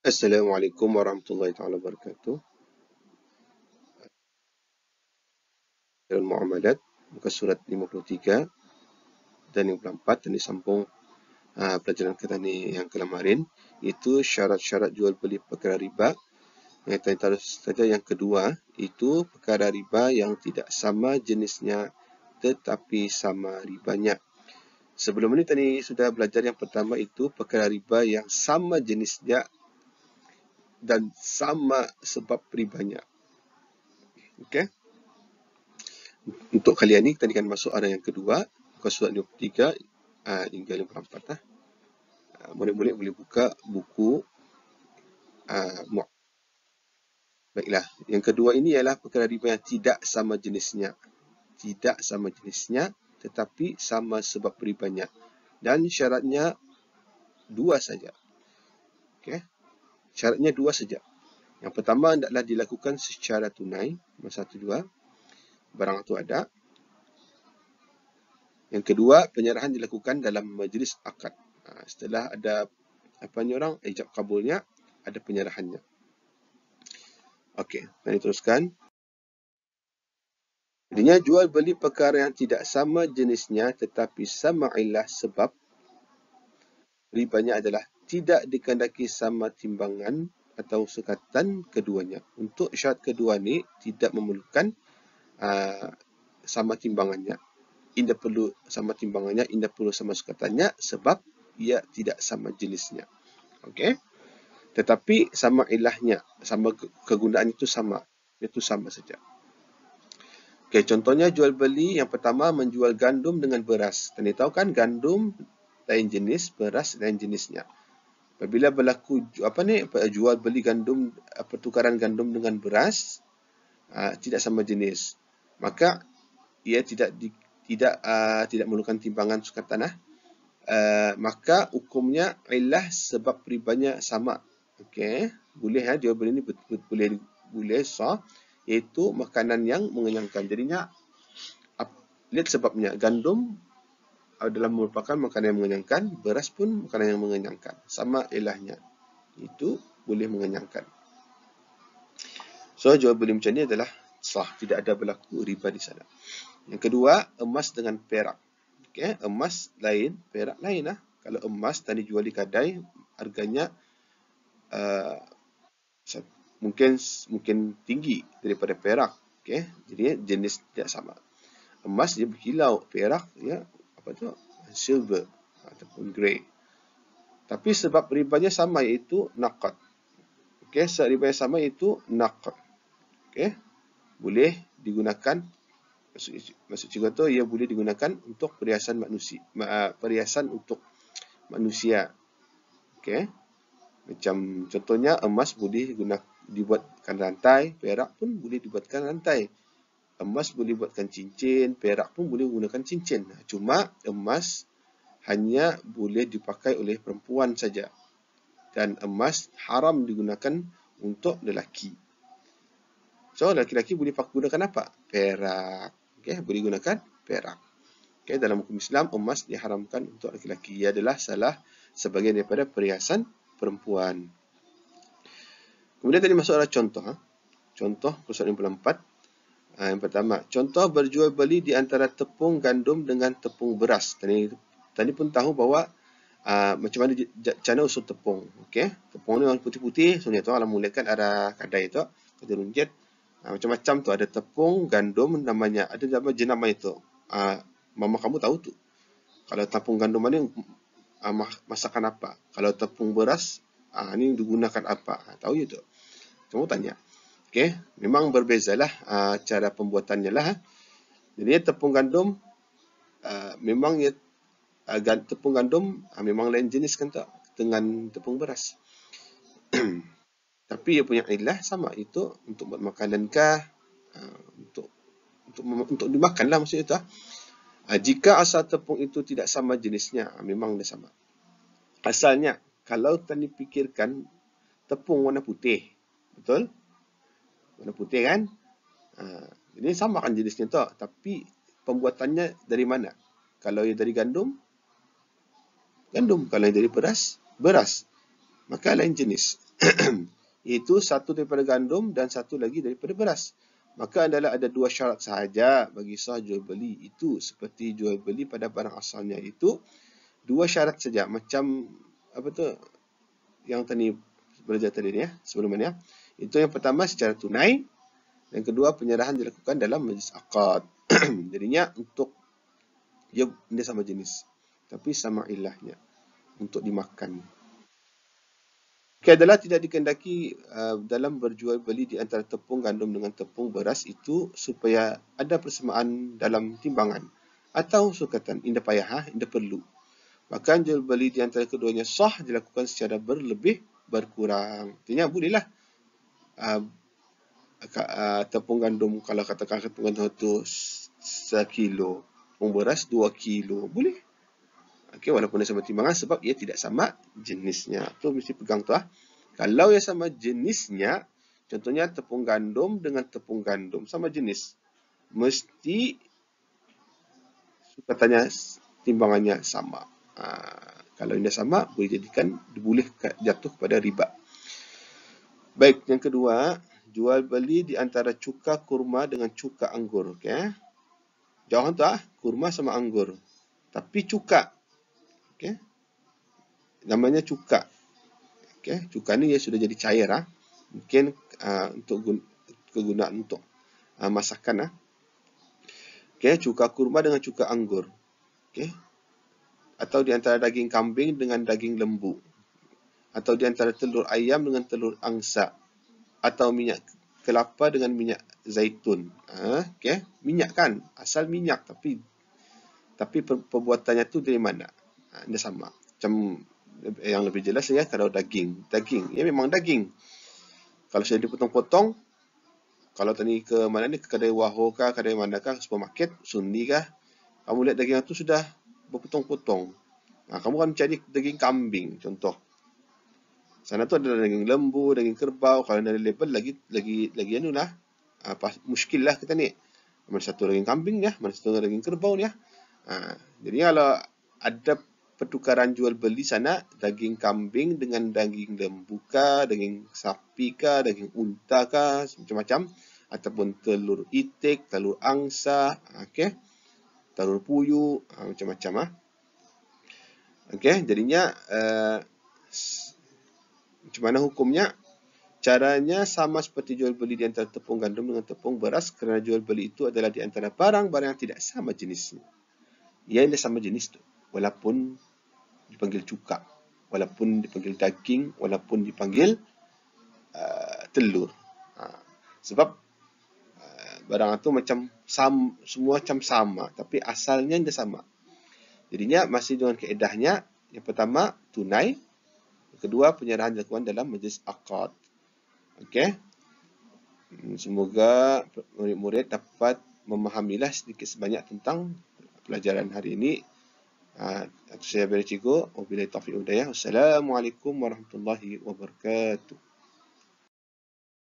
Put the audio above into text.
Assalamualaikum warahmatullahi taala wabarakatuh. Dalam Muamalat, muka surat 53 dan 54 dan disambung pelajaran kita ni yang kemarin, itu syarat-syarat jual beli perkara riba. Yang tadi terus saja yang kedua, itu perkara riba yang tidak sama jenisnya tetapi sama ribanya. Sebelum ini tadi sudah belajar yang pertama, itu perkara riba yang sama jenisnya dan sama sebab ribanya. Okey. Untuk kali ini, kita akan masuk arah yang kedua, muka surat 53 hingga 54. Murid-murid boleh buka buku. Baiklah, yang kedua ini ialah perkara riba yang tidak sama jenisnya. Tidak sama jenisnya, tetapi sama sebab ribanya. Dan syaratnya dua saja. Okay? Syaratnya dua saja. Yang pertama adalah dilakukan secara tunai. Nombor 1, 2. Barang itu ada. Yang kedua, penyerahan dilakukan dalam majlis akad. Setelah ada ijab kabulnya, ada penyerahannya. Okey, mari teruskan. Jadinya jual beli perkara yang tidak sama jenisnya tetapi sama ilah sebab ribanya adalah tidak dikehendaki sama timbangan atau sukatan keduanya. Untuk syarat kedua ni tidak memerlukan sama timbangannya. Tidak perlu sama timbangannya, tidak perlu sama sukatannya sebab ia tidak sama jenisnya. Okey. Tetapi sama ilahnya, sama kegunaan itu sama. Itu sama saja. Okey, contohnya jual beli yang pertama menjual gandum dengan beras. Dan tahu kan gandum lain jenis, beras lain jenisnya. Apabila berlaku jual beli gandum, pertukaran gandum dengan beras tidak sama jenis, maka ia tidak memerlukan timbangan sukatan. Maka hukumnya ilah sebab ribanya sama. Okey, boleh jual beli ini boleh sah, iaitu makanan yang mengenyangkan. Jadinya lihat sebabnya, gandum adalah merupakan makanan yang mengenyangkan, beras pun makanan yang mengenyangkan. Sama ilahnya, itu boleh mengenyangkan. So jual beli macam ni adalah sah, tidak ada berlaku riba di sana. Yang kedua, emas dengan perak. Okey, emas lain, perak lain lah. Kalau emas tadi jual di kedai, harganya mungkin tinggi daripada perak. Okey, jadi jenis tidak sama. Emas dia berkilau, perak ya silver ataupun grey. Tapi sebab ribanya sama, iaitu naqad. Okey, sebab ribanya sama iaitu naqad. Okey, boleh digunakan, maksud cikgu tu, ia boleh digunakan untuk perhiasan manusia, perhiasan untuk manusia. Okey, macam contohnya emas boleh dibuatkan rantai, perak pun boleh dibuatkan rantai. Emas boleh buatkan cincin, perak pun boleh gunakan cincin. Cuma emas hanya boleh dipakai oleh perempuan saja. Dan emas haram digunakan untuk lelaki. So, lelaki-lelaki boleh gunakan apa? Perak. Okay, boleh gunakan perak. Okay, dalam hukum Islam, emas diharamkan untuk lelaki-lelaki. Ia adalah salah sebagian daripada perhiasan perempuan. Kemudian tadi masuk adalah contoh. Contoh persoalan 54. Yang pertama, contoh berjual beli di antara tepung gandum dengan tepung beras. Tadi pun tahu bahawa macam mana cara usul tepung. Okey, tepung ni warna putih-putih. Sebenarnya tu alam mulakan ada kedai tu, kedai runjit. Macam-macam tu, ada tepung gandum namanya, ada nama jenama itu. Mama kamu tahu tu. Kalau tepung gandum ni masakan apa? Kalau tepung beras ni digunakan apa? Tahu je tu. Kamu tanya. Okey, memang berbezalah cara pembuatannya lah. Jadi tepung gandum memang tepung gandum memang lain jenis kan tak dengan tepung beras. Tapi ia punya ilah sama, itu untuk buat makanan kah, untuk dimakan lah maksudnya tu. Jika asal tepung itu tidak sama jenisnya, memang dia sama. Asalnya, kalau tadi fikirkan tepung warna putih, betul? Warna putih kan? Jadi sama kan jenisnya tu, tapi pembuatannya dari mana? Kalau ia dari gandum, gandum. Kalau ia dari beras, beras. Maka lain jenis. Iaitu satu daripada gandum dan satu lagi daripada beras. Maka adalah ada dua syarat sahaja bagi sah jual beli. Itu seperti jual beli pada barang asalnya, itu dua syarat saja. Macam apa tu yang tadi belajar tadi ni ya, sebelum ni ya. Itu yang pertama secara tunai, yang kedua penyerahan dilakukan dalam majlis akad. Jadinya untuk dia sama jenis, tapi sama ilahnya untuk dimakan. Okay, adalah tidak dikehendaki dalam berjual beli di antara tepung gandum dengan tepung beras itu supaya ada persamaan dalam timbangan atau sukatan. Indah payah, indah perlu. Bahkan jual beli di antara keduanya sah dilakukan secara berlebih berkurang. Artinya bolehlah tepung gandum, kalau katakan tepung gandum itu 1 kilo, tepung beras 2 kilo, boleh. Okay, walaupun dia sama timbangan sebab ia tidak sama jenisnya. Tu mesti pegang tu ah. Kalau ia sama jenisnya, contohnya tepung gandum dengan tepung gandum sama jenis, mesti sukatannya, timbangannya sama. Kalau ini sama, boleh jatuh kepada riba. Baik, yang kedua, jual beli di antara cuka kurma dengan cuka anggur. Okay? Jauh tu kurma sama anggur, tapi cuka. Okay? Namanya cuka. Okay? Cuka ni dia sudah jadi cair. Mungkin untuk kegunaan untuk masakan. Okay? Cuka kurma dengan cuka anggur. Okay? Atau di antara daging kambing dengan daging lembu. Atau di antara telur ayam dengan telur angsa. Atau minyak kelapa dengan minyak zaitun. Okay? Minyak kan? Asal minyak, tapi perbuatannya tu dari mana? Dia sama. Macam yang lebih jelas ya, kalau daging, ya memang daging. Kalau saya dipotong-potong, kalau tadi ke mana ni, ke kedai Waho kah, kedai mana kah, supermarket, Sunni kah, kamu lihat daging itu sudah berpotong-potong. Kamu kan mencari daging kambing, contoh. Sana tu ada daging lembu, daging kerbau. Kalau dari label lagi anulah, muskil lah kita ni. Mana satu daging kambing ya, mana satu daging kerbau ya. Jadi kalau ada pertukaran jual beli sana, daging kambing dengan daging lembu kah, daging sapi kah, daging unta kah, macam-macam, ataupun telur itik, telur angsa, okay, telur puyuh, macam-macam okay, jadinya macam mana hukumnya? Caranya sama seperti jual beli di antara tepung gandum dengan tepung beras, kerana jual beli itu adalah di antara barang-barang yang tidak sama jenisnya. Ia sama jenis tu, walaupun dipanggil cuka, walaupun dipanggil daging, walaupun dipanggil telur. Sebab barang itu macam semua macam sama, tapi asalnya dia sama. Jadinya masih dengan kaedahnya. Yang pertama tunai, yang kedua penyerahan dilakukan dalam majlis akad. Okey. Semoga murid-murid dapat memahamilah sedikit sebanyak tentang pelajaran hari ini. Saya beri cikgu. Wabillahi taufiq wal hidayah. Assalamualaikum warahmatullahi wabarakatuh.